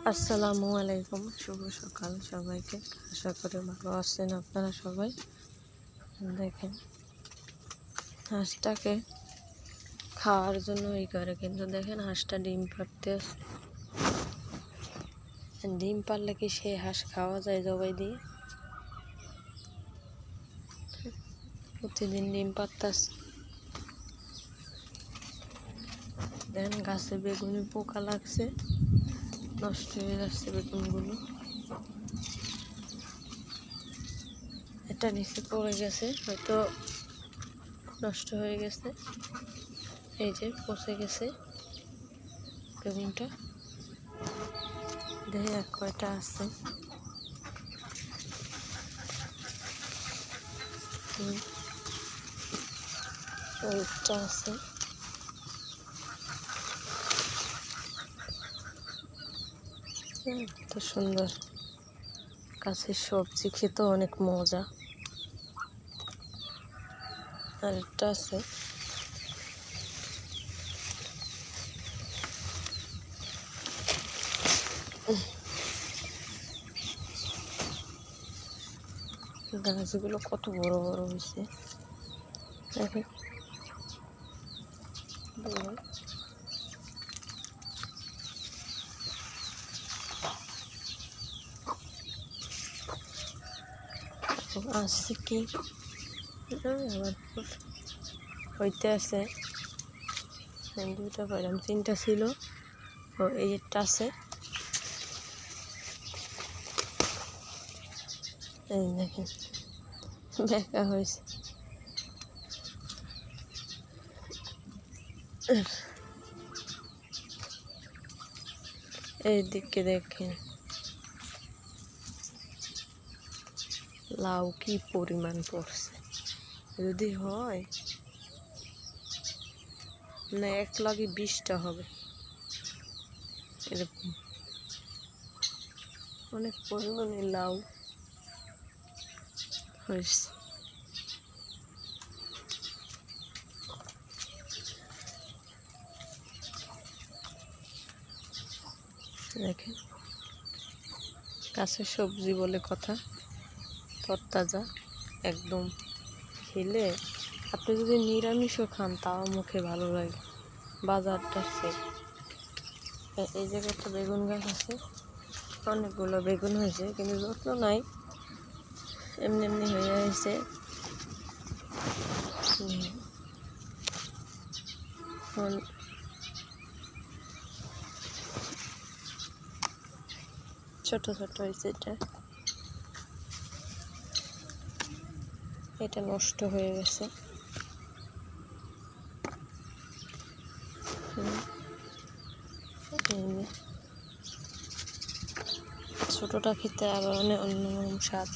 আসসালামু আলাইকুম, শুভ সকাল সবাইকে। আশা করি ভালো আছেন আপনারা সবাই। দেখেন, হাঁসটাকে খাওয়ার জন্য করে, কিন্তু দেখেন হাঁসটা ডিম পাড়তে আছে। ডিম পারলে কি সেই হাঁস খাওয়া যায় জবাই দিয়ে? প্রতিদিন ডিম পারতেছে। দেখেন গাছে বেগুনি পোকা লাগছে, নষ্ট হয়ে যাচ্ছে বেগুনগুলো। এটা নিচে পড়ে গেছে, হয়তো নষ্ট হয়ে গেছে। এই যে পচে গেছে বেগুনটা। দেখি আর কয়টা আছে। ওইটা আছে। এত সুন্দর গাছের সবজি খেতে অনেক মজা। আর একটা আছে, গাছগুলো কত বড় বড় হয়েছে দেখেন। আসছে কি আবার হইতে আছে। দুইটা পাইলাম, তিনটা ছিল। ও এই একটা আছে। এই দেখেন বেঁকা হয়েছে। এইদিকে দেখেন লাউ কি পরিমাণ পড়ছে। যদি হয় না, এক লাগে 20টা হবে এরকম। অনেক পরিমাণে লাউ হয়েছে। দেখেন গাছের সবজি বলে কথা, তরতাজা একদম। খেলে আপনি যদি নিরামিষও খান তাও মুখে ভালো লাগে। বাজারটা সে এই জায়গায় একটা বেগুন গাছ আছে, অনেকগুলো বেগুন হয়েছে, কিন্তু যত্ন নাই, এমনি এমনি হয়ে গেছে। ছোট ছোট হয়েছে। এটা নষ্ট হয়ে গেছে। ছোটটা খেতে আবার অনেক অন্য স্বাদ।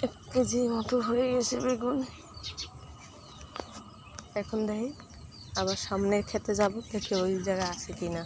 1 কেজি মতো হয়ে গেছে বেগুন। এখন দেখি আবার সামনে খেতে যাব, দেখি ওই জায়গায় আছে কিনা।